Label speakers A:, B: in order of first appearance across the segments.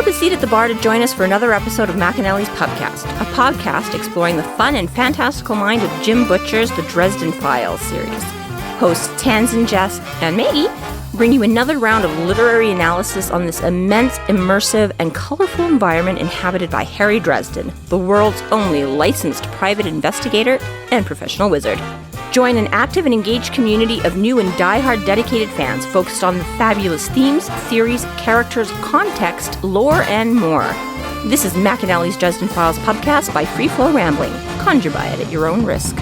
A: up a seat at the bar to join us for another episode of McAnally's Pubcast, a podcast exploring the fun and fantastical mind of Jim Butcher's The Dresden Files series. Hosts Tanzan, Jess, and Maggie bring you another round of literary analysis on this immense, immersive, and colorful environment inhabited by Harry Dresden, the world's only licensed private investigator and professional wizard. Join an active and engaged community of new and die-hard dedicated fans focused on the fabulous themes, theories, characters, context, lore, and more. This is McAnally's Dresden Files Pubcast by Free Flow Rambling. Conjure by it at your own risk.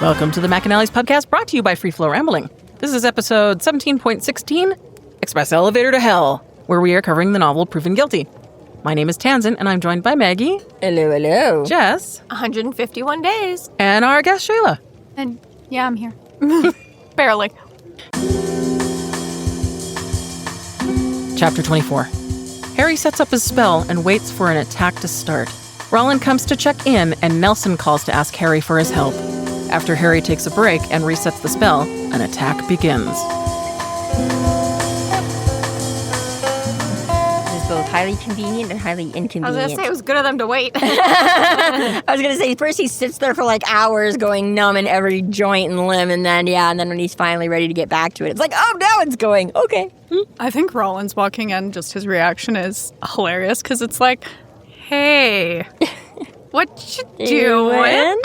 B: Welcome to the McAnally's Pubcast, brought to you by Free Flow Rambling. This is episode 17.16, Express Elevator to Hell, where we are covering the novel Proven Guilty. My name is Tanzan, and I'm joined by Maggie.
A: Hello, hello.
B: Jess.
C: 151 days.
B: And our guest, Shayla.
C: And yeah, I'm here. Barely.
B: Chapter 24. Harry sets up his spell and waits for an attack to start. Rawlins comes to check in, and Nelson calls to ask Harry for his help. After Harry takes a break and resets the spell, an attack begins.
A: This is both highly convenient and highly inconvenient.
C: I was going to say, it was good of them to wait.
A: I was going to say, first he sits there for like hours going numb in every joint and limb, and then when he's finally ready to get back to it, it's like, oh, now it's going. Okay.
D: I think Rawlins walking in, just his reaction is hilarious, because it's like, hey... What you doing?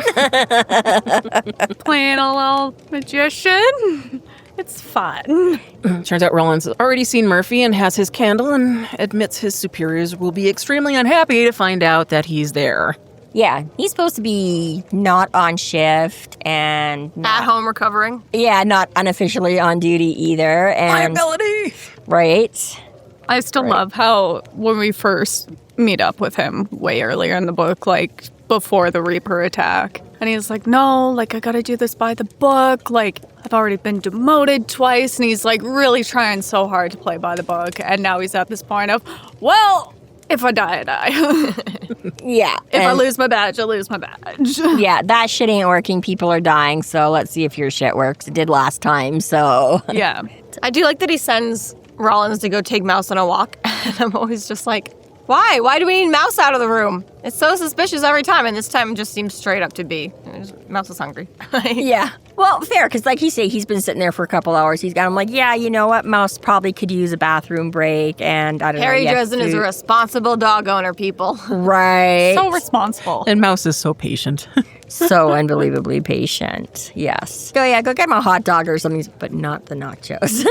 D: Playing a little magician? It's fun.
B: Turns out Rawlins has already seen Murphy and has his candle and admits his superiors will be extremely unhappy to find out that he's there.
A: Yeah, he's supposed to be not on shift and...
C: At home recovering.
A: Yeah, not unofficially on duty either. And
B: Liability!
A: Right.
D: I still love how when we first meet up with him way earlier in the book, like before the Reaper attack, and he's like, no, like I gotta do this by the book, like I've already been demoted twice, and he's like really trying so hard to play by the book, and now he's at this point of, well, if I die, I die.
A: Yeah.
D: If I lose my badge, I lose my badge.
A: Yeah, that shit ain't working. People are dying, so let's see if your shit works. It did last time, so...
D: Yeah.
C: I do like that he sends Rawlins to go take Mouse on a walk, and I'm always just like, why? Why do we need Mouse out of the room? It's so suspicious every time, and this time it just seems straight up to be. Mouse is hungry.
A: Yeah. Well, fair, because like you say, he's been sitting there for a couple hours. I'm like, yeah, you know what? Mouse probably could use a bathroom break, and I don't know.
C: Harry Dresden is a responsible dog owner, people.
A: Right.
D: So responsible.
B: And Mouse is so patient.
A: So unbelievably patient. Yes. Go get him a hot dog or something, but not the nachos.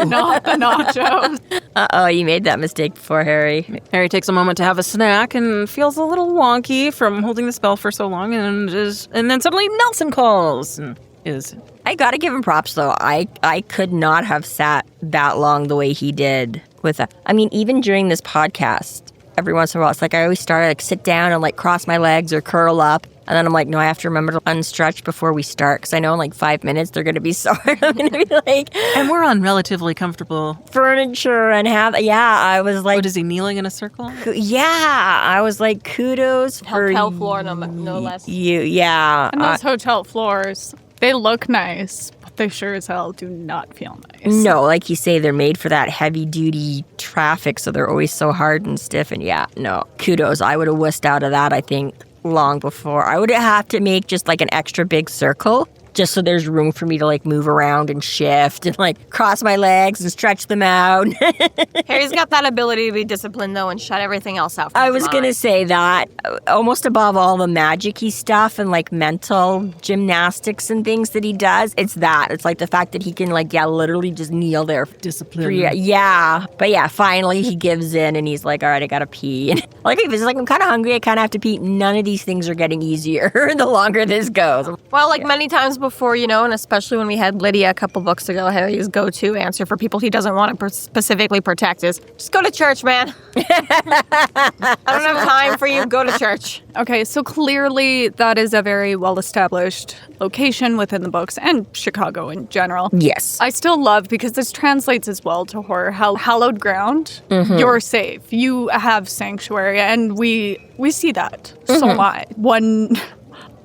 D: Not the nachos.
A: Uh-oh, you made that mistake before, Harry.
B: Harry takes a moment to have a snack and feels a little wonky from holding the spell for so long, and then suddenly Nelson calls.
A: I gotta give him props, though. I could not have sat that long the way he did with that. I mean, even during this podcast, every once in a while, it's like I always start to like sit down and like cross my legs or curl up. And then I'm like, no, I have to remember to unstretch before we start, because I know in like 5 minutes they're going to be sore. I'm going to be like...
B: And we're on relatively comfortable
A: furniture and I was like...
B: What, is he kneeling in a circle?
A: Yeah, I was like, kudos for
C: Hotel floor, no less.
A: you. Yeah.
D: And those hotel floors, they look nice, but they sure as hell do not feel nice.
A: No, like you say, they're made for that heavy-duty traffic, so they're always so hard and stiff. And yeah, no, kudos. I would have wussed out of that, I think, long before. I would have to make just like an extra big circle, just so there's room for me to like move around and shift and like cross my legs and stretch them out.
C: Harry's got that ability to be disciplined, though, and shut everything else out.
A: I was going to say that almost above all the magic-y stuff and like mental gymnastics and things that he does, it's that. It's like the fact that he can like, literally just kneel there.
B: Discipline.
A: Yeah. But yeah, finally he gives in and he's like, all right, I got to pee. And like, he's like, I'm kind of hungry. I kind of have to pee. None of these things are getting easier the longer this goes.
C: Well, like many times before, and especially when we had Lydia a couple books ago, Harry's go-to answer for people he doesn't want to specifically protect is, just go to church, man. I don't have time for you. Go to church.
D: Okay, so clearly that is a very well-established location within the books and Chicago in general.
A: Yes.
D: I still love, because this translates as well to horror, how hallowed ground, you're safe. You have sanctuary, and we see that so much.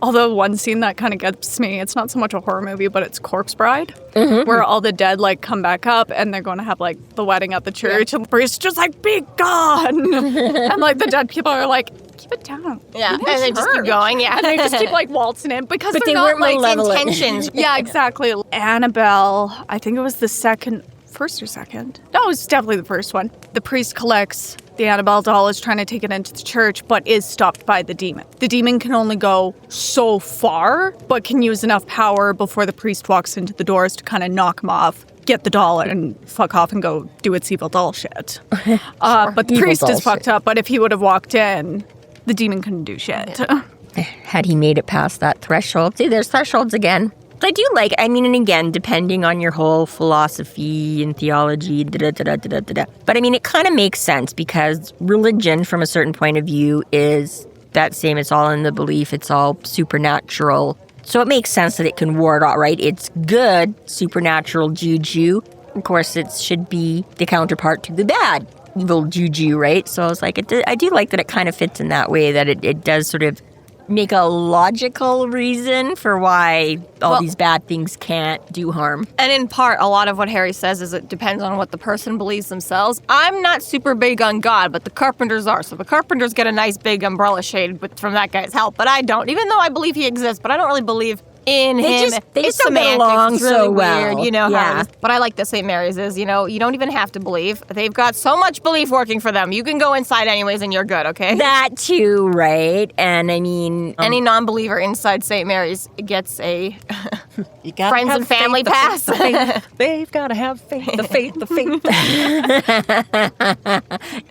D: Although one scene that kind of gets me, it's not so much a horror movie, but it's Corpse Bride, where all the dead, come back up, and they're going to have, the wedding at the church, and the priest's just be gone! And, the dead people are keep it down.
C: Yeah, and they just keep going, yeah.
D: And they just keep, waltzing in, because
A: but
D: they're
A: they
D: not,
A: weren't malevolent.
C: intentions.
D: Yeah, exactly. Annabelle, I think it was the first or second? No, it was definitely the first one. The priest collects the Annabelle doll, is trying to take it into the church, but is stopped by the demon. The demon can only go so far, but can use enough power before the priest walks into the doors to kind of knock him off, get the doll, and fuck off and go do its evil doll shit. But the priest is fucked up, but if he would have walked in, the demon couldn't do shit.
A: Had he made it past that threshold. See, there's thresholds again. I do and again, depending on your whole philosophy and theology, but it kind of makes sense because religion, from a certain point of view, is that same. It's all in the belief. It's all supernatural. So it makes sense that it can ward off, right? It's good supernatural juju. Of course, it should be the counterpart to the bad evil juju, right? So I was I do like that it kind of fits in that way, that it does sort of make a logical reason for why all these bad things can't do harm.
C: And in part, a lot of what Harry says is it depends on what the person believes themselves. I'm not super big on God, but the Carpenters are. So the Carpenters get a nice big umbrella shade from that guy's help, but I don't. Even though I believe he exists, but I don't really believe in him.
A: They just don't get
C: semantics.
A: along
C: It's really
A: so well.
C: weird,
A: Yeah.
C: But I like that St. Mary's is, you don't even have to believe. They've got so much belief working for them. You can go inside anyways and you're good, okay?
A: That too, right? And
C: any non-believer inside St. Mary's gets a
B: friends
C: and family pass.
B: They've got to have faith. The faith.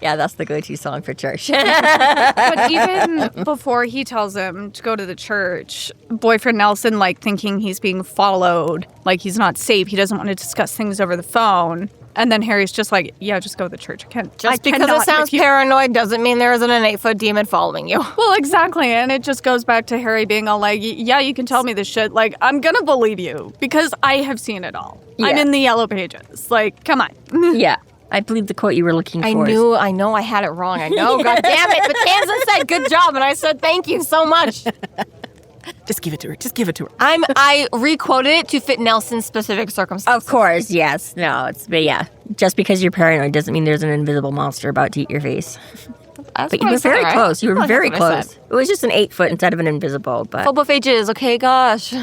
A: yeah, that's the go-to song for church.
D: But even before he tells him to go to the church, boyfriend Nelson, thinking he's being followed, he's not safe, he doesn't want to discuss things over the phone. And then Harry's just yeah, just go to the church.
C: Just because it sounds paranoid doesn't mean there isn't an 8-foot demon following you.
D: Well, exactly. And it just goes back to Harry being all yeah, you can tell me this shit. I'm going to believe you because I have seen it all. Yeah. I'm in the yellow pages. Come on.
A: Yeah. I believe the quote you were looking for.
C: I know I had it wrong. I know. God damn it. But Tanzan said good job. And I said thank you so much.
B: Just give it to her.
C: I re-quoted it to fit Nelson's specific circumstances.
A: Of course, yes. No, but yeah. Just because you're paranoid doesn't mean there's an invisible monster about to eat your face. But you were very close. You were very close. It was just an 8-foot instead of an invisible. But
C: phobophages, okay, gosh.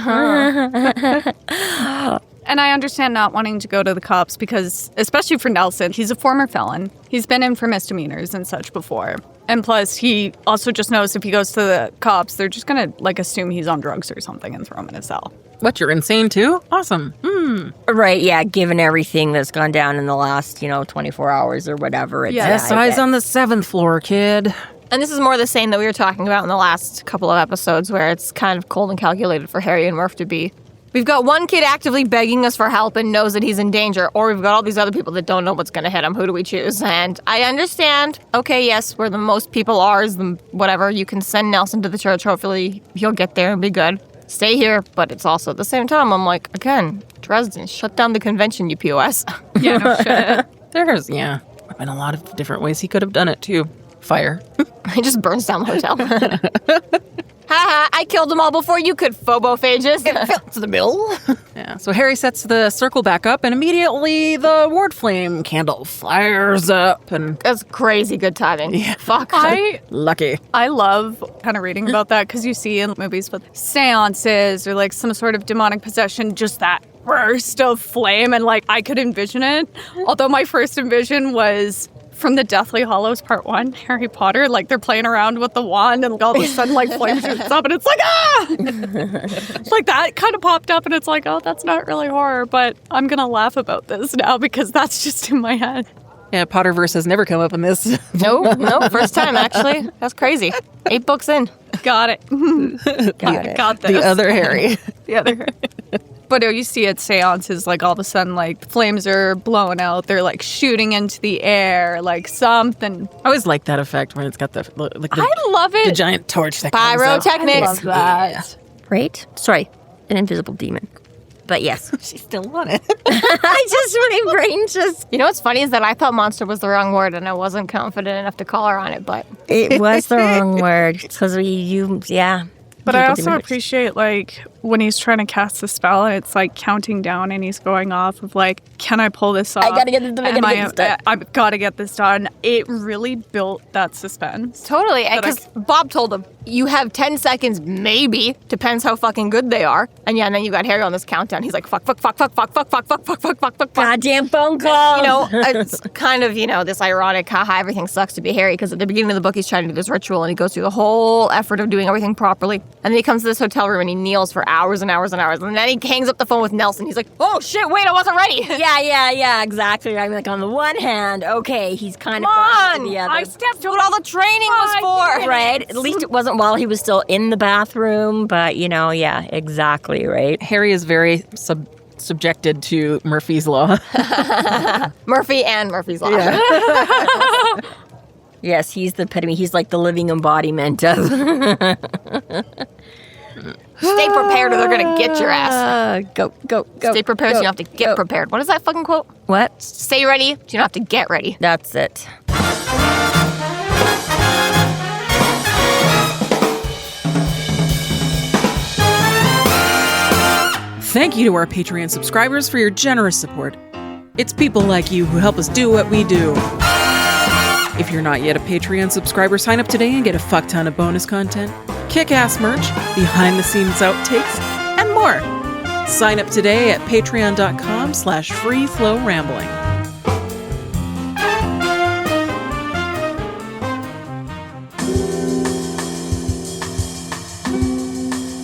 D: And I understand not wanting to go to the cops because, especially for Nelson, he's a former felon. He's been in for misdemeanors and such before. And plus, he also just knows if he goes to the cops, they're just going to, assume he's on drugs or something and throw him in a cell.
B: What, you're insane too? Awesome.
A: Right, yeah, given everything that's gone down in the last, 24 hours or whatever.
B: SI's on the 7th floor, kid.
C: And this is more the same that we were talking about in the last couple of episodes where it's kind of cold and calculated for Harry and Murph to be. We've got one kid actively begging us for help and knows that he's in danger, or we've got all these other people that don't know what's going to hit him. Who do we choose? And I understand, okay, yes, where the most people are is the whatever. You can send Nelson to the church. Hopefully he'll get there and be good. Stay here. But it's also at the same time, I'm again, Dresden, shut down the convention, you POS.
D: Yeah, no shit.
B: There's been a lot of different ways he could have done it too. Fire.
C: He just burns down the hotel. Haha, I killed them all before you could, phobophages.
B: To the mill. Yeah, so Harry sets the circle back up, and immediately the ward flame candle fires up, and
C: that's crazy good timing. Yeah. Fuck.
B: Lucky.
D: I love kind of reading about that because you see in movies with seances or some sort of demonic possession, just that burst of flame, and I could envision it. Although my first envision was from the Deathly Hallows Part 1, Harry Potter, they're playing around with the wand and all of a sudden, flame shoots up and it's ah! That kind of popped up and it's oh, that's not really horror, but I'm going to laugh about this now because that's just in my head.
B: Yeah, Potterverse has never come up in this.
C: No, first time, actually. That's crazy. 8 books in.
D: Got it.
A: Got it.
D: Got this.
B: The other Harry.
D: The other Harry. But you see at seances, like, all of a sudden, like, flames are blowing out. They're, like, shooting into the air, like, something.
B: I always like that effect when it's got the
D: I love it.
B: the giant torch that comes out.
C: Pyrotechnics.
D: I love that.
B: Yeah.
A: Right? Sorry, an invisible demon. But yes.
B: She still won it.
A: my brain just...
C: You know what's funny is that I thought monster was the wrong word and I wasn't confident enough to call her on it, but
A: It was the wrong word. Because yeah.
D: But I
A: People
D: also
A: do it.
D: appreciate, like, when he's trying to cast the spell and it's, like, counting down and he's going off of, like, can I pull this off?
A: I gotta get this done, I gotta get this done.
D: I've got to get this done. It really built that suspense.
C: totally. Because Bob told him, you have 10 seconds, maybe, depends how fucking good they are. And yeah, and then you got Harry on this countdown. He's like, fuck.
A: Goddamn phone call.
C: You know, it's kind of, this ironic, haha, everything sucks to be Harry, because at the beginning of the book, he's trying to do this ritual, and he goes through the whole effort of doing everything properly. And then he comes to this hotel room, and he kneels for hours and hours and hours. And then he hangs up the phone with Nelson. He's like, oh, shit, wait, I wasn't ready.
A: Yeah, exactly. I'm like, on the one hand, okay, he's kind
C: Come
A: of...
C: on.
A: The other.
C: I stepped what all the training was for.
A: Right? At least it wasn't while he was still in the bathroom, but, yeah, exactly, right?
B: Harry is very subjected to Murphy's Law.
C: Murphy and Murphy's Law.
A: Yes, he's the epitome. He's like the living embodiment of...
C: Stay prepared or they're going to get your ass.
A: Go.
C: Stay prepared so you don't have to get
A: go.
C: prepared. What is that fucking quote?
A: What?
C: Stay ready so you don't have to get ready.
A: That's it.
B: Thank you to our Patreon subscribers for your generous support. It's people like you who help us do what we do. If you're not yet a Patreon subscriber, sign up today and get a fuck ton of bonus content, kick-ass merch, behind-the-scenes outtakes, and more. Sign up today at patreon.com/freeflowrambling.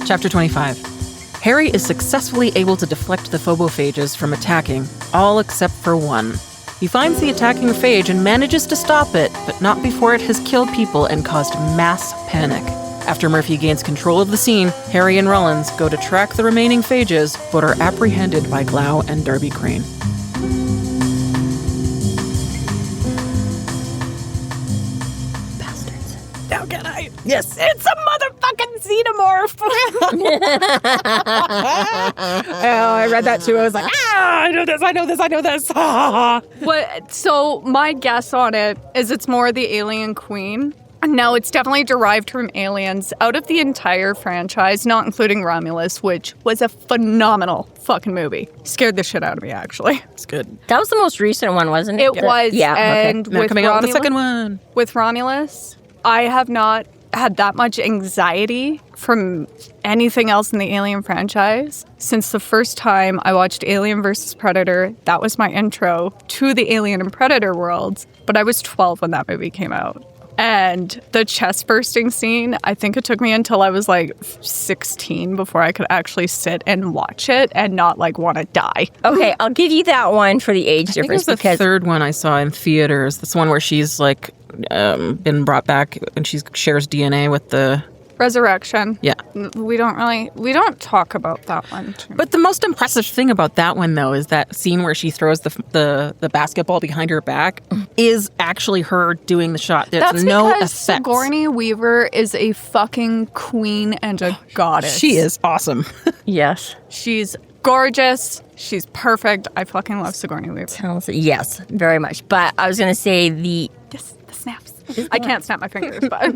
B: Chapter 25. Harry is successfully able to deflect the phobophages from attacking, all except for one. He finds the attacking phage and manages to stop it, but not before it has killed people and caused mass panic. After Murphy gains control of the scene, Harry and Rawlins go to track the remaining phages, but are apprehended by Glau and Darby Crane.
A: Bastards.
B: Now can I?
A: Yes.
B: It's a motherfucking xenomorph! Oh, I read that too. I was like, I know this.
D: So my guess on it is it's more the alien queen. No, it's definitely derived from aliens out of the entire franchise, not including Romulus, which was a phenomenal fucking movie. Scared the shit out of me, actually.
B: It's good.
A: That was the most recent one, wasn't it?
D: It was.
A: Yeah, okay.
D: And
B: Now
D: with
B: coming out with the second one.
D: With Romulus, I have not had that much anxiety from anything else in the Alien franchise since the first time I watched Alien vs. Predator. That was my intro to the Alien and Predator worlds, but I was 12 when that movie came out. And the chest bursting scene, I think it took me until I was like 16 before I could actually sit and watch it and not like want to die.
A: Okay, I'll give you that one for the age
B: I think it
A: difference
B: was the third one I saw in theaters. This one where she's like been brought back and she shares DNA with the...
D: Resurrection.
B: Yeah.
D: We don't talk about that one.
B: But the most impressive thing about that one, though, is that scene where she throws the basketball behind her back is actually her doing the shot. There's
D: That's
B: no
D: because
B: effects.
D: Sigourney Weaver is a fucking queen and a goddess.
B: She is awesome.
A: Yes.
D: She's gorgeous. She's perfect. I fucking love Sigourney Weaver.
A: Yes, very much. But I was going to say the
D: snaps. I can't snap my fingers, but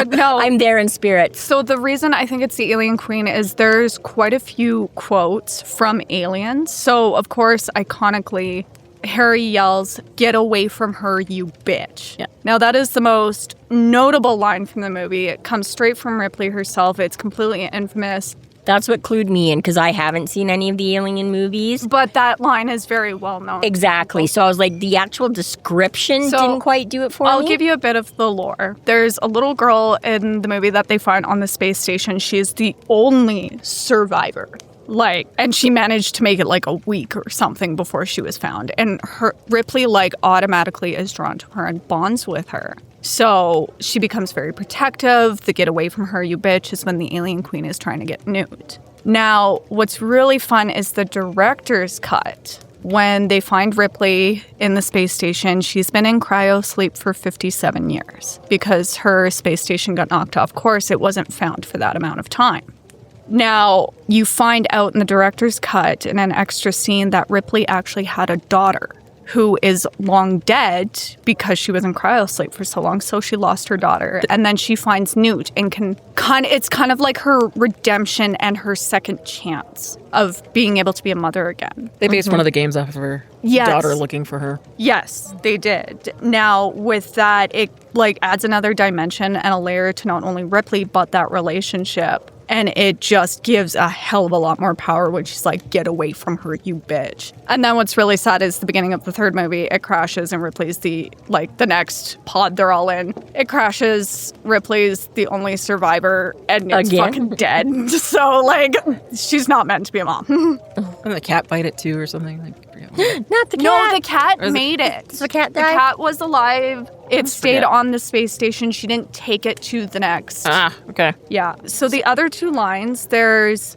D: no.
A: I'm there in spirit.
D: So the reason I think it's the Alien Queen is there's quite a few quotes from aliens. So, of course, iconically, Harry yells, "Get away from her, you bitch."
B: Yeah.
D: Now, that is the most notable line from the movie. It comes straight from Ripley herself. It's completely infamous.
A: That's what clued me in, because I haven't seen any of the Alien movies.
D: But that line is very well known.
A: Exactly. So I was like, the actual description didn't quite do it for me.
D: I'll give you a bit of the lore. There's a little girl in the movie that they find on the space station. She is the only survivor Like, and she managed to make it like a week or something before she was found. And Ripley like automatically is drawn to her and bonds with her. So she becomes very protective. The get away from her, you bitch, is when the alien queen is trying to get Newt. Now, what's really fun is the director's cut. When they find Ripley in the space station, she's been in cryo sleep for 57 years because her space station got knocked off course. It wasn't found for that amount of time. Now, you find out in the director's cut in an extra scene that Ripley actually had a daughter who is long dead because she was in cryosleep for so long, so she lost her daughter. And then she finds Newt and it's kind of like her redemption and her second chance of being able to be a mother again.
B: They based one of the games off of her daughter looking for her.
D: Yes, they did. Now, with that, it like adds another dimension and a layer to not only Ripley, but that relationship. And it just gives a hell of a lot more power when she's like, get away from her, you bitch. And then what's really sad is the beginning of the third movie, it crashes and Ripley's the next pod they're all in. It crashes, Ripley's the only survivor, and it's fucking dead. So, like, she's not meant to be a mom.
B: And the cat bite it too or something?
A: Not the cat.
D: No, the cat made it.
A: Does the cat die?
D: The cat was alive. It stayed on the space station. She didn't take it to the next.
B: Ah, okay.
D: Yeah. So the other two lines, there's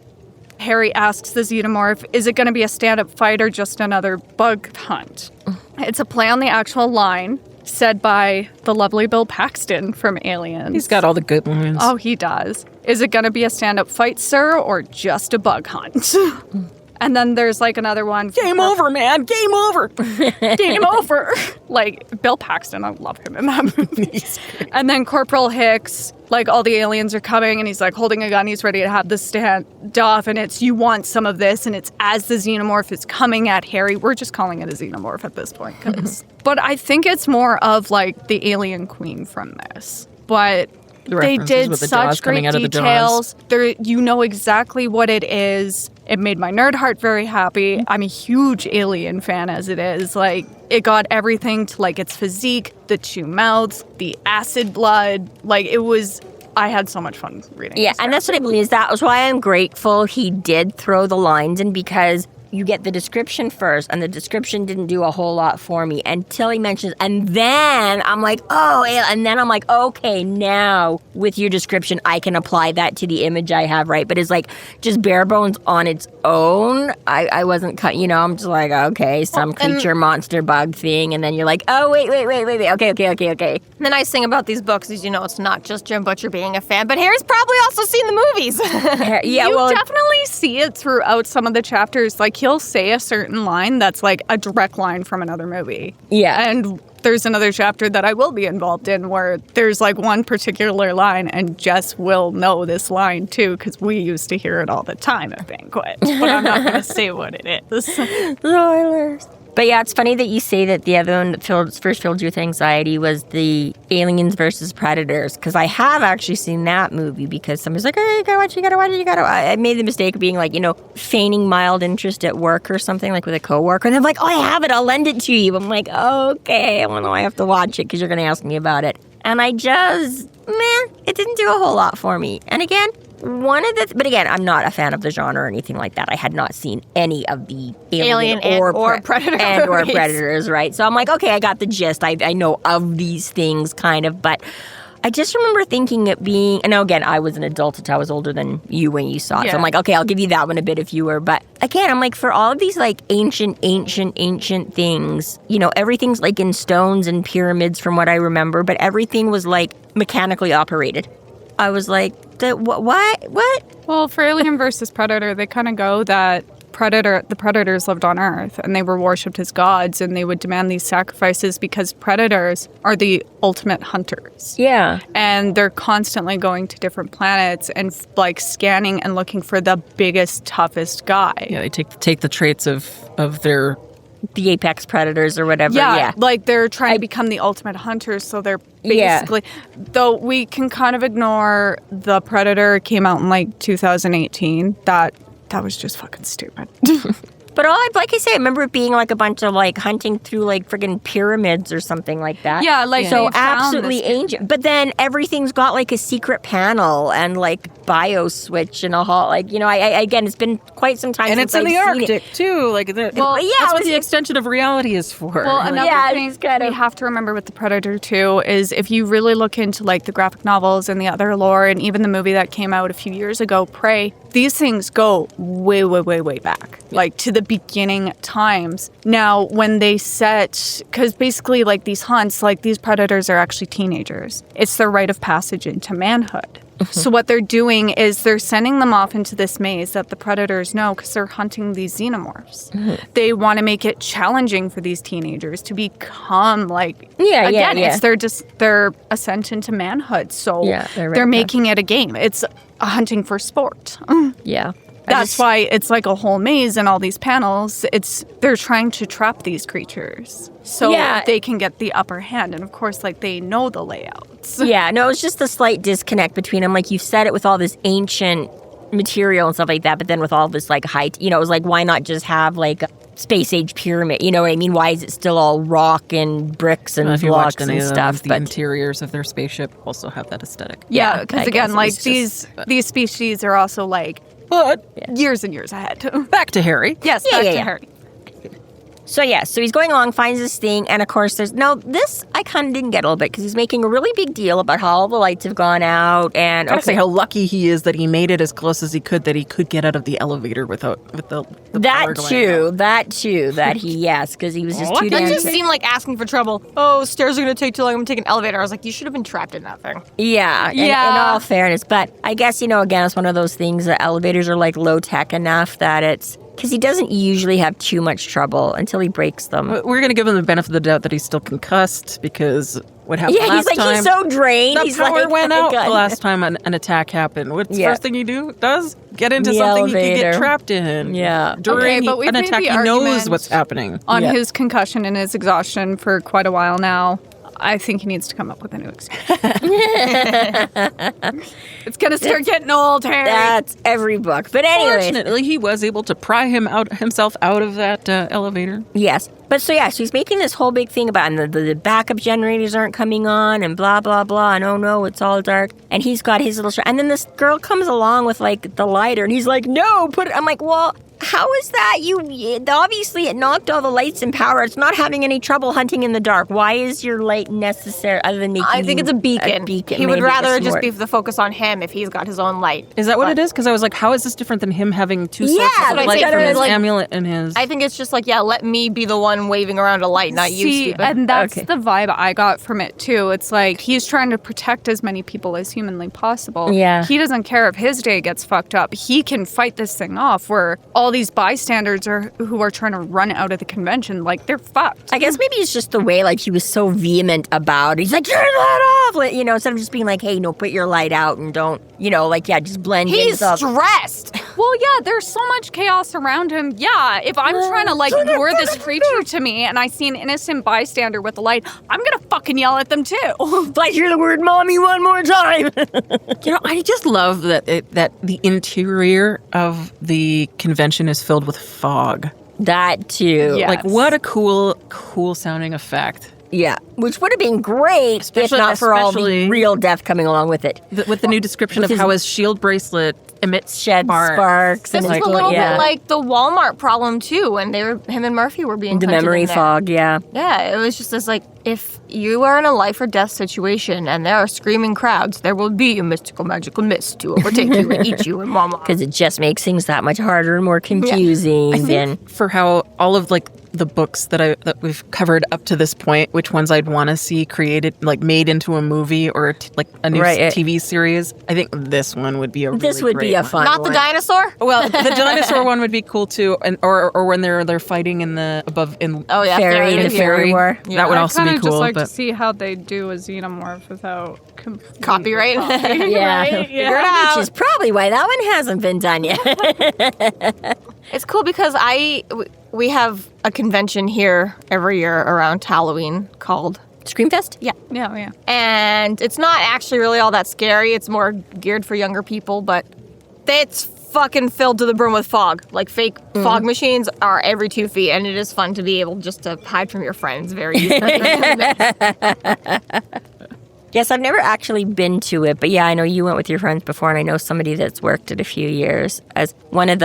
D: Harry asks the xenomorph, is it going to be a stand-up fight or just another bug hunt? It's a play on the actual line said by the lovely Bill Paxton from Aliens.
B: He's got all the good lines.
D: Oh, he does. Is it going to be a stand-up fight, sir, or just a bug hunt? And then there's like another one.
B: Game over, man. Game over.
D: Game over. Like Bill Paxton, I love him in that movie. And then Corporal Hicks, like all the aliens are coming and he's like holding a gun. He's ready to have the standoff and it's, you want some of this. And it's as the xenomorph is coming at Harry. We're just calling it a xenomorph at this point. But I think it's more of like the alien queen from this. But they did such great details. You know exactly what it is. It made my nerd heart very happy. I'm a huge Alien fan as it is. Like, it got everything to, like, its physique, the two mouths, the acid blood. Like, it was... I had so much fun reading
A: Yeah, and that's what I believe. That was why I'm grateful he did throw the lines in, because you get the description first, and the description didn't do a whole lot for me until he mentions, and then I'm like, oh, and then I'm like, okay, now with your description, I can apply that to the image I have, right? But it's like just bare bones on its own. I wasn't cut, I'm just like, okay, some creature, monster, bug thing, and then you're like, oh, wait, okay.
C: The nice thing about these books is, it's not just Jim Butcher being a fan, but Harry's probably also seen the movies.
D: You definitely see it throughout some of the chapters. Like, he'll say a certain line that's like a direct line from another movie.
A: Yeah.
D: And there's another chapter that I will be involved in where there's like one particular line and Jess will know this line too because we used to hear it all the time at banquet. But I'm not going to say what it is.
A: Spoilers. But yeah, it's funny that you say that the other one that first filled you with anxiety was the Aliens versus Predators, because I have actually seen that movie because somebody's like, oh, you gotta watch it. I made the mistake of being like, feigning mild interest at work or something, like with a coworker, and they're like, oh, I have it, I'll lend it to you. I'm like, okay, well, no, I have to watch it because you're gonna ask me about it. And I just, it didn't do a whole lot for me. And again, but again, I'm not a fan of the genre or anything like that. I had not seen any of the Alien or Predators, right? So I'm like, okay, I got the gist. I know of these things, kind of, but I just remember thinking it being, and again, I was an adult, I was older than you when you saw it. Yeah. So I'm like, okay, I'll give you that one a bit if you were. But again, I'm like, for all of these like ancient things, everything's like in stones and pyramids from what I remember, but everything was like mechanically operated. I was like, what?
D: Well, for Alien versus Predator, they kind of go that the predators lived on Earth and they were worshipped as gods and they would demand these sacrifices because predators are the ultimate hunters.
A: Yeah.
D: And they're constantly going to different planets and like scanning and looking for the biggest, toughest guy.
B: Yeah, they take the traits of their...
A: the apex predators or whatever. Yeah.
D: Like they're trying to become the ultimate hunters, so they're basically... Though we can kind of ignore the Predator came out in like 2018. That was just fucking stupid.
A: But like I say, I remember it being like a bunch of like hunting through like friggin' pyramids or something like that.
D: Yeah, like
A: so
D: they found
A: absolutely
D: this-
A: ancient. But then everything's got like a secret panel and like bio switch and a whole like I again it's been quite some time
B: And
A: since
B: it's in the
A: I've seen
B: Arctic, too. Like,
A: yeah,
B: that's
A: it
B: what
A: was-
B: the extension of reality is for.
D: Well,
B: Like,
D: another
A: Yeah,
D: thing
A: it's kind of-
D: we have to remember with the Predator too is if you really look into like the graphic novels and the other lore and even the movie that came out a few years ago, Prey, these things go way, way, way, way back, like to the beginning times. Now, when they set, because basically like these hunts, like these predators are actually teenagers. It's their rite of passage into manhood. So what they're doing is they're sending them off into this maze that the predators know because they're hunting these xenomorphs. They want to make it challenging for these teenagers to become like it's their ascent into manhood. So
A: they're
D: making it a game. It's a hunting for sport.
A: yeah.
D: That's why it's like a whole maze and all these panels. They're trying to trap these creatures so they can get the upper hand. And of course, like they know the layouts.
A: Yeah, no, it's just a slight disconnect between them. Like you said it with all this ancient material and stuff like that, but then with all this like height, it was like, why not just have like a space age pyramid? You know what I mean? Why is it still all rock and bricks and
B: if you watched
A: blocks
B: any
A: and
B: of
A: stuff?
B: the interiors of their spaceship also have that aesthetic.
D: Yeah, because
A: I
D: again,
A: guess
D: like
A: it's
D: these species are also like
B: But
D: years and years ahead.
B: back to Harry.
D: Yes,
A: Yeah,
D: back
A: yeah,
D: to
A: yeah.
D: Harry.
A: So he's going along, finds this thing, and of course this I kind of didn't get a little bit because he's making a really big deal about how all the lights have gone out and
B: I gotta say how lucky he is that he made it as close as he could, that he could get out of the elevator with the power
A: that
B: going
A: too,
B: out.
A: that he because he was just too
C: That
A: damn.
C: just seemed like asking for trouble. Oh, stairs are going to take too long. I'm going to take an elevator. I was like, you should have been trapped in that thing.
A: Yeah, in all fairness. But I guess, again, it's one of those things that elevators are like low tech enough that it's because he doesn't usually have too much trouble until he breaks them.
B: We're going to give him the benefit of the doubt that he's still concussed because what happened
A: Yeah,
B: last
A: he's like,
B: time...
A: he's so drained.
B: The
A: He's
B: power
A: like,
B: went
A: "Oh my
B: out
A: God."
B: the last time an attack happened. What's the
A: Yeah.
B: first thing he does? Get into
A: The
B: something he
A: elevator.
B: can get trapped in.
A: Yeah.
B: During
D: Okay, but we've
B: an
D: made
B: attack,
D: the
B: he knows
D: argument
B: what's happening.
D: On
A: Yeah.
D: his concussion and his exhaustion for quite a while now. I think he needs to come up with a new excuse. It's going to start getting old, Harry.
A: That's every book. But anyway,
B: Fortunately, he was able to pry himself out of that elevator.
A: yes. But so he's making this whole big thing about and the backup generators aren't coming on and blah, blah, blah. And oh no, it's all dark. And he's got his little... And then this girl comes along with like the lighter and he's like, no, put it... I'm like, well... How is that? Obviously it knocked all the lights in power. It's not having any trouble hunting in the dark. Why is your light necessary other than making
C: I think it's a beacon. He would
A: Maybe
C: rather
A: it's
C: just
A: more-
C: be the focus on him if he's got his own light.
B: Is that what it is? Because I was like, how is this different than him having two
A: Yeah,
B: sources
A: that's
B: of
A: what I
B: light
A: said.
B: from
A: It
B: his
A: was like-
B: amulet and his...
C: I think it's just like, let me be the one waving around a light, not you,
D: See,
C: stupid.
D: and that's
A: Okay.
D: the vibe I got from it too. It's like he's trying to protect as many people as humanly possible.
A: Yeah.
D: He doesn't care if his day gets fucked up. He can fight this thing off where all these bystanders who are trying to run out of the convention, like they're fucked.
A: I guess maybe it's just the way like he was so vehement about it. He's like, turn that off! Like, instead of just being like, hey, no, put your light out and don't, just blend in.
C: He's
A: with all-
C: stressed.
D: Well, yeah, there's so much chaos around him. Yeah, if I'm trying to like lure this creature to me and I see an innocent bystander with a light, I'm gonna fucking yell at them too.
A: If I hear the word mommy one more time.
B: I just love that that the interior of the convention is filled with fog.
A: That too.
D: Yeah.
B: Like, what a cool sounding effect.
A: Yeah. Which would have been great if not for all the
B: especially-
A: real death coming along with it.
B: With the new description of
A: With his-
B: how his shield bracelet emits
A: Shed sparks.
C: This
A: and
C: is
A: it's
C: a little
A: yeah.
C: bit like the Walmart problem too, when him and Murphy were being
A: the
C: hunted
A: memory
C: in there.
A: fog, yeah.
C: Yeah, it was just this like, if you are in a life or death situation and there are screaming crowds, there will be a mystical magical mist to overtake you and eat you in Walmart.
A: Because it just makes things that much harder and more confusing.
B: I think for how all of like the books that we've covered up to this point, which ones I'd want to see created, like made into a movie or like a new
A: Right.
B: TV series, I think this one would be a
A: This
B: really
A: would be
B: great
A: a
B: one.
A: fun
C: Not the
A: one.
C: dinosaur?
B: Well, the dinosaur one would be cool too, and or when they're fighting in the above in
C: Oh yeah,
A: Fairy, the
C: Fairy.
A: fairy war.
B: that would also
D: I
B: be
D: kind of just
B: cool.
D: like
B: But
D: to see how they do a xenomorph without complete
C: Copyright.
A: Yeah.
D: Right?
C: Figure it out.
A: Which is probably why that one hasn't been done yet.
C: It's cool because we have a convention here every year around Halloween called
A: Screamfest?
C: Yeah.
D: Yeah.
C: And it's not actually really all that scary. It's more geared for younger people, but it's fucking filled to the brim with fog. Like, fake fog machines are every 2 feet, and it is fun to be able just to hide from your friends very easily.
A: Yes, I've never actually been to it, but yeah, I know you went with your friends before, and I know somebody that's worked it a few years as one of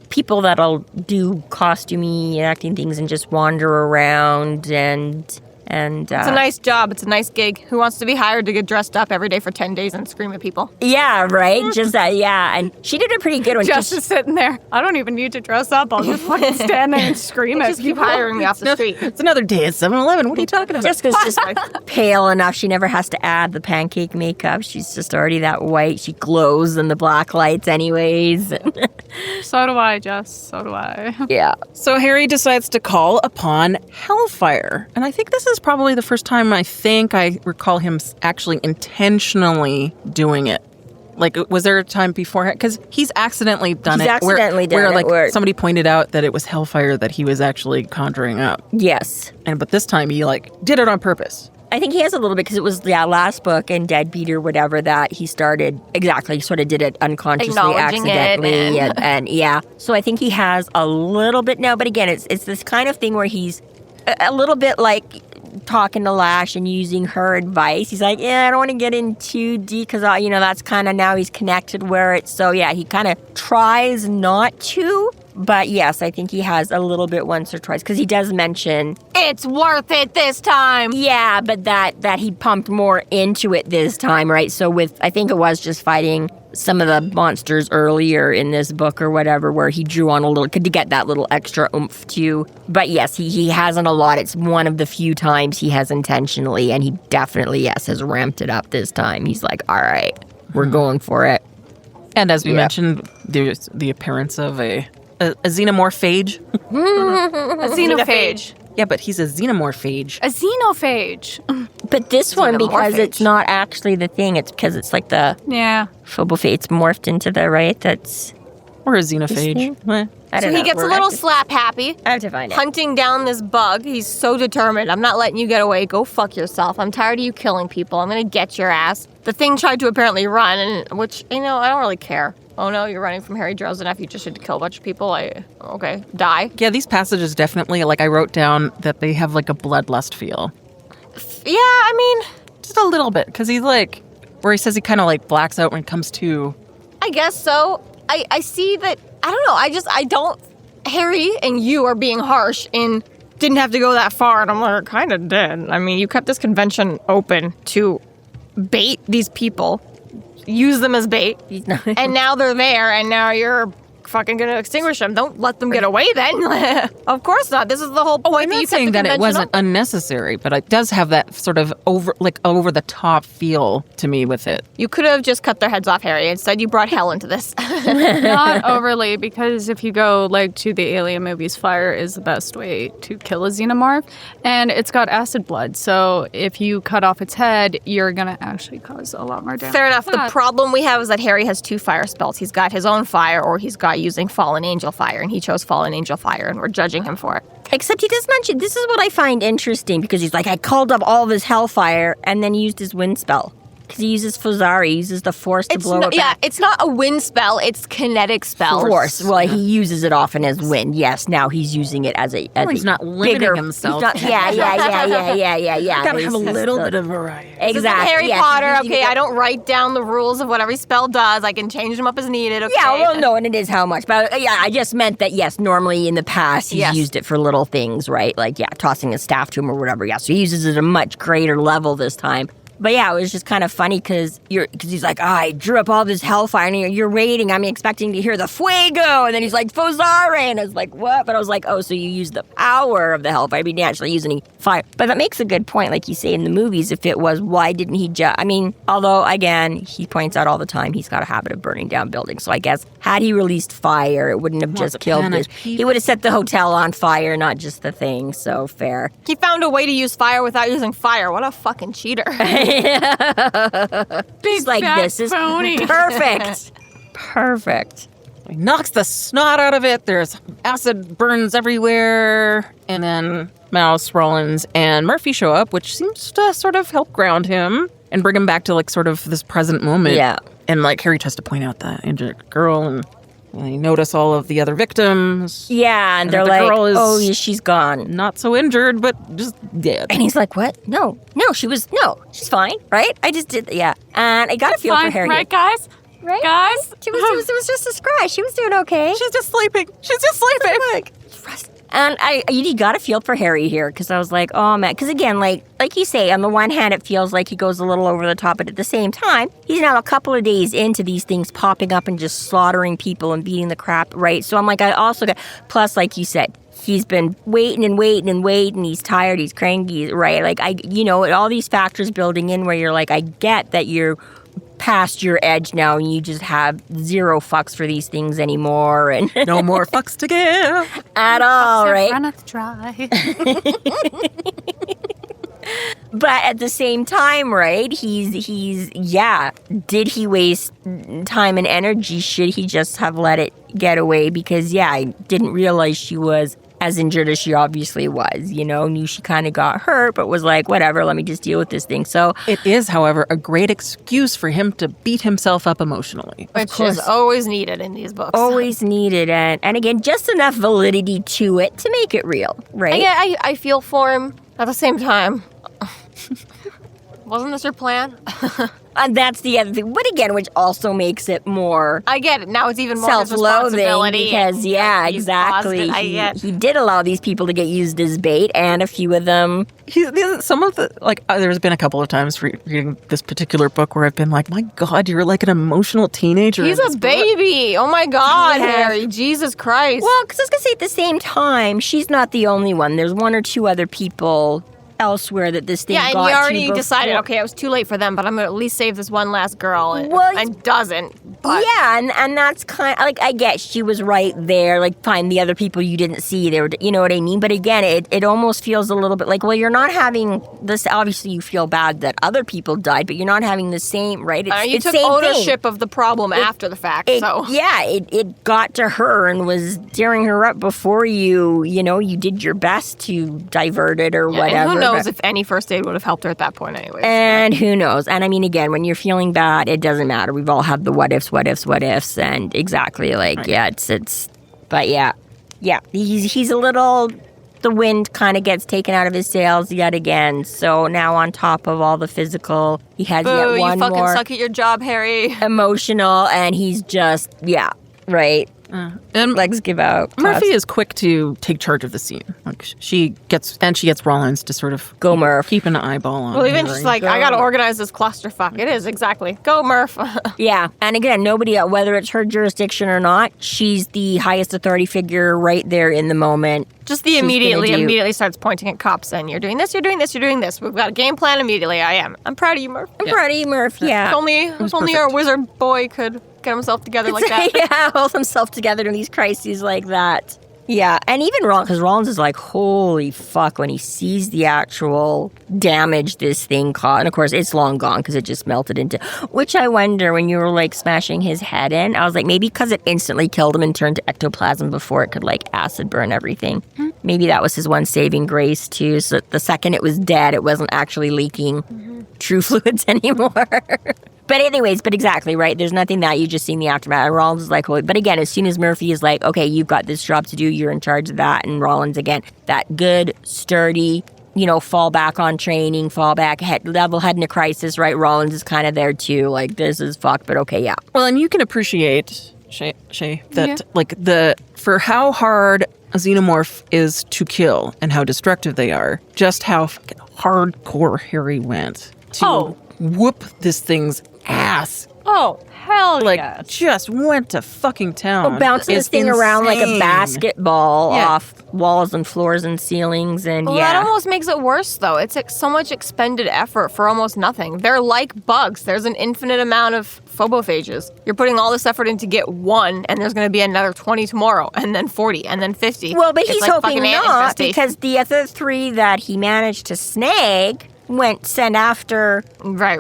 A: people that'll do costumey acting things and just wander around and it's
C: a nice job. It's a nice gig. Who wants to be hired to get dressed up every day for 10 days and scream at people?
A: Yeah, right? Just that, yeah. And she did a pretty good one.
D: Just sitting there. I don't even need to dress up. I'll just fucking stand there and scream at
C: Just keep hiring me off the street.
B: It's another day at 7-Eleven. What are you talking about?
A: Jessica's just pale enough. She never has to add the pancake makeup. She's just already that white. She glows in the black lights anyways.
D: So do I, Jess. So do I.
A: Yeah.
B: So Harry decides to call upon Hellfire. And I think this is probably the first time I recall him actually intentionally doing it. Like, was there a time beforehand? Because he's accidentally done where somebody pointed out that it was Hellfire that he was actually conjuring up.
A: Yes.
B: But this time he, did it on purpose.
A: I think he has a little bit because it was last book in Deadbeat or whatever that he started sort of did it unconsciously, accidentally, and yeah. So I think he has a little bit now, but again, it's this kind of thing where he's a little bit like talking to Lash and using her advice. He's like, yeah, I don't want to get in too deep because that's kind of now he's connected where it's so yeah, he kind of tries not to. But yes, I think he has a little bit once or twice because he does mention
C: it's worth it this time.
A: Yeah, but that he pumped more into it this time, right? So I think it was just fighting some of the monsters earlier in this book or whatever where he drew on a little to get that little extra oomph too. But yes, he hasn't a lot. It's one of the few times he has intentionally, and he definitely, yes, has ramped it up this time. He's like, all right, we're going for it.
B: And as we mentioned, there's the appearance of a xenomorph phage.
D: A xenophage.
B: Yeah, but he's a xenomorph phage.
D: A xenophage.
A: But this one, because it's not actually the thing, it's because it's like the phobophage. It's morphed into the, right? That's...
B: Or a xenophage.
A: I don't
C: know.
A: He
C: gets a little slap happy.
A: I have to find it.
C: Hunting down this bug. He's so determined. I'm not letting you get away. Go fuck yourself. I'm tired of you killing people. I'm going to get your ass. The thing tried to apparently run, which, I don't really care. Oh no, you're running from Harry Dresden after you just had to kill a bunch of people. Okay, die.
B: Yeah, these passages definitely, I wrote down that they have a bloodlust feel.
C: Yeah,
B: just a little bit, because he's where he says he kind of blacks out when it comes to.
C: I guess so. I see that, I don't know, Harry and you are being harsh in didn't have to go that far, and I'm kind of did. You kept this convention open to bait these people. Use them as bait, and now they're there, and now you're fucking gonna extinguish them. Don't let them get away then. Of course not. This is the whole point.
B: I'm not saying that it wasn't unnecessary, but it does have that sort of over the top feel to me with it.
C: You could have just cut their heads off, Harry. Instead, you brought hell into this.
D: Not overly, because if you go to the Alien movies, fire is the best way to kill a xenomorph, and it's got acid blood. So if you cut off its head, you're gonna actually cause a lot more damage.
C: Fair enough. The problem we have is that Harry has 2 fire spells. He's got his own fire, or he's got using Fallen Angel fire, and he chose Fallen Angel fire, and we're judging him for it.
A: Except he does mention, this is what I find interesting, because he's I called up all this hellfire, and then he used his wind spell. Because he uses Fozari, he uses the force to blow it back.
C: Yeah, it's not a wind spell, it's kinetic spell.
A: Force. Well, he uses it often as wind. Yes, now he's using it as
B: he's not limiting himself.
A: Yeah.
B: Gotta have a little bit of variety.
A: Exactly.
C: Harry Potter, okay, I don't write down the rules of what every spell does. I can change them up as needed, okay?
A: Yeah, well, no, and it is how much. But yeah, I just meant that, yes, normally in the past, he's used it for little things, right? Tossing a staff to him or whatever. Yeah, so he uses it at a much greater level this time. But yeah, it was just kind of funny because he's like, I drew up all this hellfire, and you're waiting. I'm expecting to hear the fuego, and then he's like, Fozare, and I was like, what? But I was like, oh, so you use the power of the hellfire. He didn't actually use any fire. But that makes a good point, like you say in the movies. If it was, why didn't he just? Although again, he points out all the time he's got a habit of burning down buildings. So I guess had he released fire, it wouldn't have just killed this. He would have set the hotel on fire, not just the thing. So fair.
C: He found a way to use fire without using fire. What a fucking cheater.
A: He's like, this is perfect. Perfect.
B: He knocks the snot out of it. There's acid burns everywhere. And then Mouse, Rawlins, and Murphy show up, which seems to sort of help ground him and bring him back to sort of this present moment.
A: Yeah.
B: And, like, Harry tries to point out the injured girl, and they notice all of the other victims.
A: Yeah, and they're
B: the
A: like,
B: girl is
A: oh, yeah, she's gone.
B: not so injured, but just dead.
A: And he's like, what? No, she's fine, right? I just did, yeah. And I got to feel for Harry.
D: Right, guys?
A: Right?
D: Guys?
A: It was just a scratch. She was doing okay.
B: She's just sleeping.
A: Like, and you got to feel for Harry here, because I was like, oh man, because again, like you say, on the one hand, it feels like he goes a little over the top, but at the same time, he's now a couple of days into these things popping up and just slaughtering people and beating the crap, right? So I'm like, I also got, plus, like you said, he's been waiting. He's tired. He's cranky, right? Like all these factors building in where you're like, I get that you're past your edge now and you just have zero fucks for these things anymore, and
B: No more fucks to give.
A: at all, right?
D: Runneth dry.
A: But at the same time, right, he's did he waste time and energy? Should he just have let it get away? Because, I didn't realize she was as injured as she obviously was, knew she kind of got hurt, but was like, whatever, let me just deal with this thing. So
B: It is, however, a great excuse for him to beat himself up emotionally.
C: Which is always needed in these books.
A: always needed, and again, just enough validity to it to make it real, right?
C: I feel for him. At the same time, wasn't this your plan?
A: And that's the other thing. But again, which also makes it more
C: I get it. Now it's even more his
A: self-loathing
C: responsibility.
A: because,
C: He's
A: exactly.
C: caused it.
A: He did allow these people to get used as bait, and a few of them.
B: Some of the, there's been a couple of times reading this particular book where I've been like, my God, you're like an emotional teenager.
C: He's a baby. Oh my God, Harry. Jesus Christ.
A: Well, because I was going to say at the same time, she's not the only one. There's one or two other people elsewhere that this thing got to.
C: Yeah, and you already
A: before.
C: decided, okay, I was too late for them, but I'm going to at least save this one last girl. And doesn't. But
A: And that's kind of, like, I guess she was right there. Like, fine, the other people you didn't see, they were, you know what I mean? But again, it almost feels a little bit like, well, you're not having this, obviously you feel bad that other people died, but you're not having the same, right?
C: you took ownership of the problem after the fact, so.
A: Yeah, it got to her and was tearing her up before you did your best to divert it or whatever.
C: And who knows if any first aid would have helped her at that point anyway.
A: And who knows? And I mean, again, when you're feeling bad, it doesn't matter. We've all had the what ifs, and exactly like, but he's a little, the wind kind of gets taken out of his sails yet again. So now on top of all the physical, he has
C: Boo,
A: yet one
C: you fucking
A: more
C: suck at your job, Harry.
A: emotional, and he's just, right.
B: And
A: Legs give out.
B: Murphy is quick to take charge of the scene. Like she gets Rawlins to sort of
A: Go Murph.
B: keep an eyeball on.
C: Well, even
B: Harry.
C: just like, I got to organize this clusterfuck. It is, exactly. Go, Murph.
A: Yeah, and again, nobody, whether it's her jurisdiction or not, she's the highest authority figure right there in the moment.
C: Just the immediately starts pointing at cops and you're doing this, you're doing this, you're doing this. We've got a game plan immediately. I am. I'm proud of you, Murph.
A: I'm proud of you, Murph, yeah.
C: If only our wizard boy could get himself together like that.
A: Yeah, hold himself together in these crises like that. Yeah, and even Rawlins, because Rawlins is like, holy fuck, when he sees the actual damage this thing caused. And of course, it's long gone because it just melted into, which I wonder when you were like smashing his head in, I was like, maybe because it instantly killed him and turned to ectoplasm before it could like acid burn everything. Maybe that was his one saving grace too. So the second it was dead, it wasn't actually leaking true fluids anymore. But anyways, exactly, right? There's nothing that you just seen the aftermath. Rawlins is like, oh, but again, as soon as Murphy is like, okay, you've got this job to do, you're in charge of that. And Rawlins, again, that good, sturdy, fall back on training, fall back, level head in a crisis, right? Rawlins is kind of there too. Like, this is fucked, but okay, yeah.
B: Well, and you can appreciate, Shay, that for how hard a xenomorph is to kill and how destructive they are, just how fucking hardcore Harry went to whoop this thing's ass.
D: Oh, hell yes.
B: Just went to fucking town.
A: Bouncing this thing around like a basketball off walls and floors and ceilings, and
C: that almost makes it worse, though. It's like so much expended effort for almost nothing. They're like bugs. There's an infinite amount of phobophages. You're putting all this effort in to get one, and there's going to be another 20 tomorrow, and then 40, and then 50.
A: Well, but
C: It's
A: he's
C: like
A: hoping
C: fucking ant
A: not,
C: infestation.
A: because the other 3 that he managed to snag sent after.
C: Right.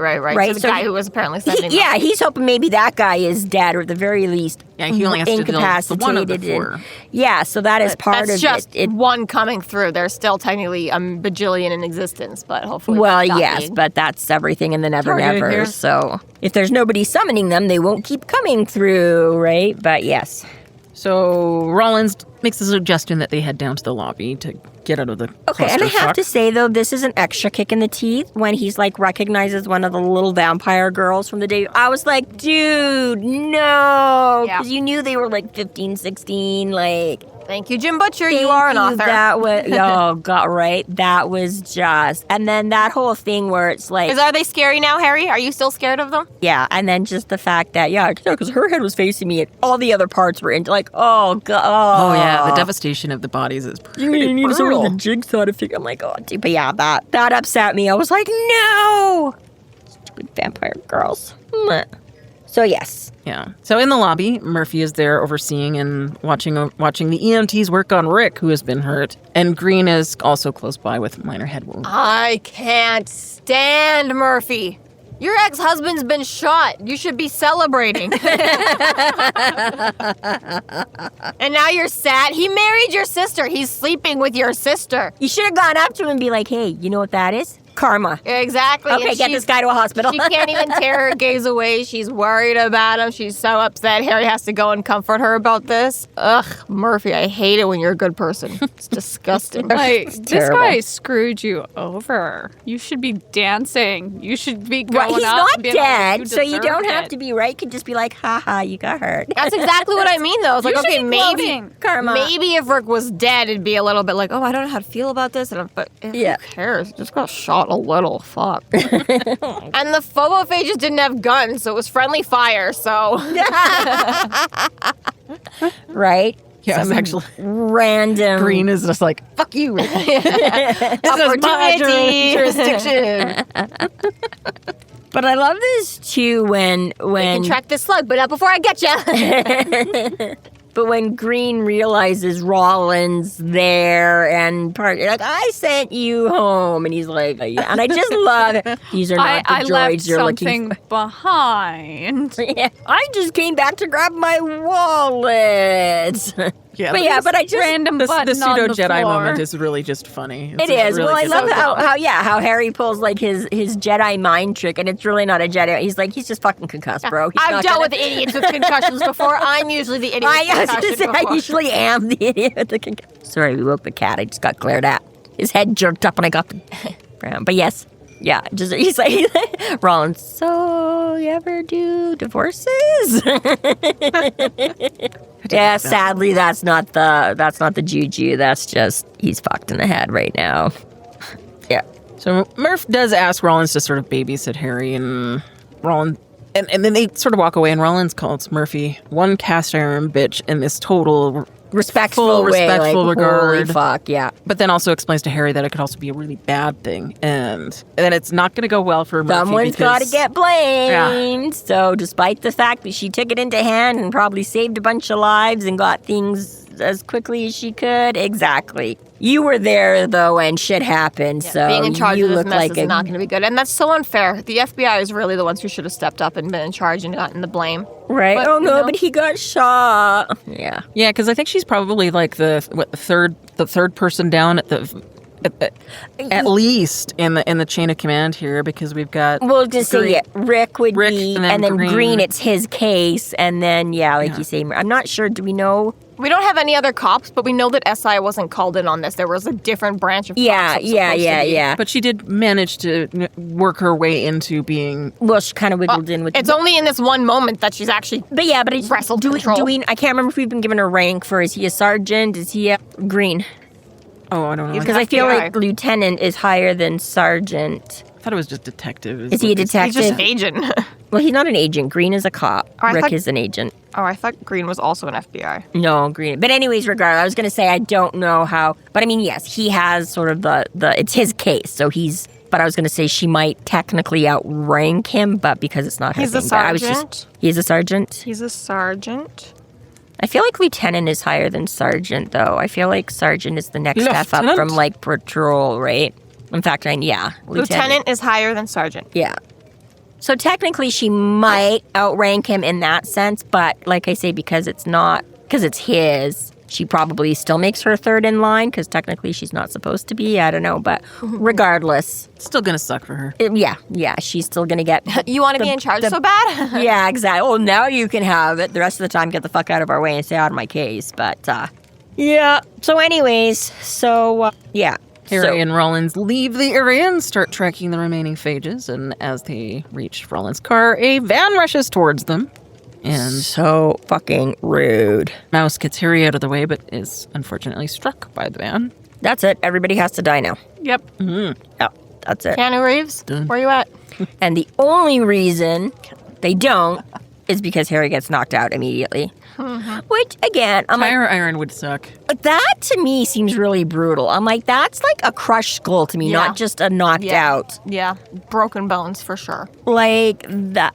C: So the guy who was apparently sending them.
A: He's hoping maybe that guy is dead, or at the very least,
B: Yeah, he only has to deal with the
A: incapacitated.
B: one of the four.
A: Yeah, so that is part
C: That's
A: of
C: just
A: it.
C: one coming through. There's still technically a bajillion in existence, but hopefully.
A: Well,
C: not
A: yes,
C: being.
A: but that's everything in the Never
B: Targeted
A: Never.
B: here.
A: So if there's nobody summoning them, they won't keep coming through, right? But yes.
B: So Rawlins makes the suggestion that they head down to the lobby to get out of the
A: Okay, and I have
B: clusterfuck.
A: to say, though, this is an extra kick in the teeth when he's, like, recognizes one of the little vampire girls from the day. I was like, dude, no.
C: Yeah.
A: Because you knew they were, like, 15, 16, like...
C: Thank you, Jim Butcher. You are an author.
A: That was, oh, God, right? That was just... And then that whole thing where it's like...
C: Are they scary now, Harry? Are you still scared of them?
A: Yeah, and then just the fact that, because her head was facing me and all the other parts were into, like, oh, God.
B: Oh, yeah, the devastation of the bodies is pretty
A: You need sort of
B: brutal.
A: the jigsaw to figure. I'm like, oh, dude. But yeah, that upset me. I was like, no! Stupid vampire girls. Meh. So, yes.
B: Yeah. So in the lobby, Murphy is there overseeing and watching the EMTs work on Rick, who has been hurt. And Green is also close by with minor head wounds.
C: I can't stand Murphy. Your ex-husband's been shot. You should be celebrating. And now you're sad. He married your sister. He's sleeping with your sister.
A: You should have gone up to him and be like, hey, you know what that is? Karma.
C: Exactly.
A: Okay,
C: And
A: get this guy to a hospital.
C: She can't even tear her gaze away. She's worried about him. She's so upset. Harry has to go and comfort her about this. Ugh, Murphy, I hate it when you're a good person. It's disgusting.
D: Like, this
A: terrible.
D: guy screwed you over. You should be dancing. You should be going
A: Right, he's
D: up
A: not
D: and being like,
A: dead, so you
D: deserved
A: don't have
D: it.
A: to be right. You could just be like, haha, you got hurt.
C: That's exactly what I mean, though. It's like,
D: You should
C: okay,
D: be
C: maybe
D: gloating.
A: Karma.
C: maybe if Rick was dead, it'd be a little bit like, oh, I don't know how to feel about this. But
A: Yeah.
C: who cares? Just got shot a little. Fuck. And the phobophages didn't have guns, so it was friendly fire, so...
A: Right?
B: Yeah, it's actually
A: Random.
B: Green is just like, fuck you. This is my
C: Opportunity.
B: jurisdiction.
A: But I love this too when
C: can track this slug, but not before I get you.
A: but when Green realizes Rawlins there and like, I sent you home, and he's like, yeah. And I just love it. These are not
D: I
A: the
D: left
A: droids you're
D: something
A: looking
D: behind.
A: for. Yeah, I just came back to grab my wallet.
B: Yeah,
A: but I just
D: Random
B: the
D: button
B: pseudo
D: on the
B: Jedi
D: floor.
B: moment is really just funny.
A: It is.
B: Really
A: Well, I
B: good.
A: love how Harry pulls like his Jedi mind trick, and it's really not a Jedi. He's like, he's just fucking concussed, bro. He's
C: I've
A: not
C: dealt
A: gonna-
C: with idiots with concussions before. I'm usually the idiot with
A: I was going to
C: concussion
A: say, I
C: before.
A: usually am the idiot with the concussion. Sorry, we woke the cat. I just got glared at. His head jerked up when I got the brown. But yes, yeah, just he's like, Rawlins, so you ever do divorces? Yeah, sadly, that's not the juju. That's just, he's fucked in the head right now. Yeah.
B: So Murph does ask Rawlins to sort of babysit Harry, and Rawlins, and then they sort of walk away, and Rawlins calls Murphy one cast iron bitch in this total
A: Respectful way,
B: respectful
A: like,
B: regard.
A: holy fuck, yeah.
B: But then also explains to Harry that it could also be a really bad thing, and then it's not going to go well for Murphy.
A: Someone's got to
B: because-
A: get blamed. So despite the fact that she took it into hand and probably saved a bunch of lives and got things as quickly as she could, exactly. You were there, though, and shit happened, so
C: Being in charge
A: you
C: of this
A: look
C: mess
A: like
C: is
A: a...
C: not going to be good. And that's so unfair. The FBI is really the ones who should have stepped up and been in charge and gotten the blame.
A: Right?
C: But,
A: Oh,
C: you
A: no,
C: know.
A: but he got shot. Yeah.
B: Yeah, because I think she's probably like the third person down at least in the chain of command here, because we've got
A: We'll just say, yeah, Rick would
B: Rick,
A: be,
B: and then
A: Green,
B: Green.
A: it's his case, and then, yeah, like you say, I'm not sure, do we know?
C: We don't have any other cops, but we know that SI wasn't called in on this. There was a different branch of cops.
A: Yeah,
C: that was supposed to be.
A: yeah.
B: But she did manage to work her way into being.
A: Well, she kind of wiggled in with...
C: It's only in this one moment that she's actually...
A: But yeah, but it's...
C: Wrestled
A: do
C: control.
A: we, I can't remember if we've been given a rank for, is he a sergeant? Is he a Green?
B: Oh, I don't know.
A: Because I feel
C: FBI.
A: like lieutenant is higher than sergeant.
B: I thought it was just detective.
A: Is he a
C: He's
A: detective?
C: just an agent.
A: Well, he's not an agent. Green is a cop.
C: I
A: Rick
C: thought-
A: is an agent.
C: Oh, I thought Green was also an FBI.
A: No, Green. But anyways, regardless, I was going to say I don't know how. But I mean, yes, he has sort of the it's his case. So he's. But I was going to say she might technically outrank him, but because it's not her
C: He's a
A: thing. But I was
C: sergeant.
A: He's a sergeant.
C: He's a sergeant.
A: I feel like lieutenant is higher than sergeant, though. I feel like sergeant is the next step up
B: Lieutenant?
A: from like patrol, right? In fact,
C: Lieutenant is higher than sergeant.
A: Yeah. So technically she might outrank him in that sense, but like I say, because it's his, she probably still makes her third in line because technically she's not supposed to be. I don't know, but regardless.
B: Still gonna suck for her.
A: Yeah, she's still gonna get...
C: You want to be in charge so bad?
A: Yeah, exactly. Oh, now you can have it. The rest of the time, get the fuck out of our way and stay out of my case. But, yeah. So anyways, yeah.
B: Harry and Rawlins leave the area and start tracking the remaining phages, and as they reach Rawlins' car, a van rushes towards them. And
A: so fucking rude.
B: Mouse gets Harry out of the way, but is unfortunately struck by the van.
A: That's it. Everybody has to die now.
D: Yep.
A: Mm-hmm. Yep, that's it.
C: Keanu Reeves,
B: Done.
C: where you at?
A: And the only reason they don't is because Harry gets knocked out immediately. Mm-hmm. Which, again, I'm
B: Tire iron would suck.
A: that to me seems really brutal. I'm like, that's like a crushed skull to me, not just a knocked out.
C: Yeah, broken bones for sure.
A: Like,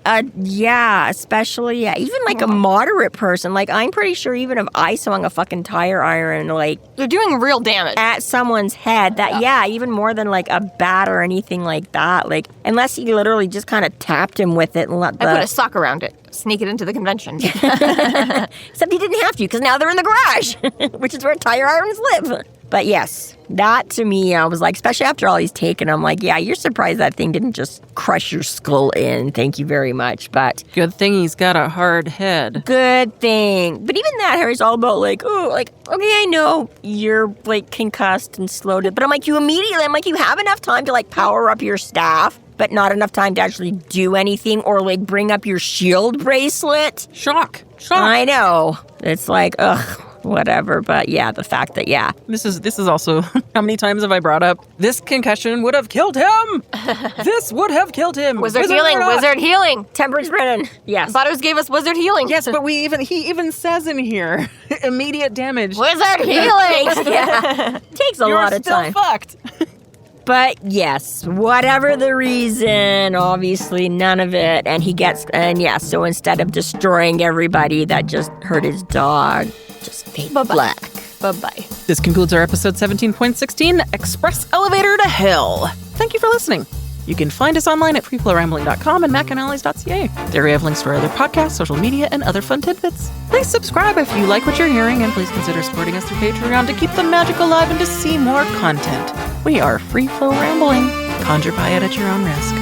A: especially, even like a moderate person. Like, I'm pretty sure even if I swung a fucking tire iron, like...
C: They're doing real damage.
A: At someone's head, even more than like a bat or anything like that. Like, unless he literally just kind of tapped him with it and let
C: I put a sock around it. Sneak it into the convention.
A: Except he didn't have to, because now they're in the garage, which is where tire irons live. But yes, that to me, I was like, especially after all he's taken, I'm like, yeah, you're surprised that thing didn't just crush your skull in. Thank you very much. But
B: good thing he's got a hard head.
A: Good thing. But even that, Harry's all about like, okay, I know you're like concussed and slowed it. But I'm like, you have enough time to like power up your staff, but not enough time to actually do anything or like bring up your shield bracelet.
B: Shock.
A: I know. It's like, whatever. But yeah, the fact that,
B: This is also, how many times have I brought up, this concussion would have killed him. This would have killed him.
C: Wizard healing.
A: Temperance Brennan. Yes.
C: Butters gave us wizard healing.
B: Yes, but he even says in here, immediate damage.
C: Wizard healing.
A: Takes a lot of time.
B: You're still fucked.
A: But yes, whatever the reason, obviously none of it. So instead of destroying everybody that just hurt his dog, just fade black.
C: Bye-bye.
B: This concludes our episode 17.16, Express Elevator to Hell. Thank you for listening. You can find us online at freeflowrambling.com and McAnallys.ca. There we have links to our other podcasts, social media, and other fun tidbits. Please subscribe if you like what you're hearing, and please consider supporting us through Patreon to keep the magic alive and to see more content. We are Free Flow Rambling. Conjure by it at your own risk.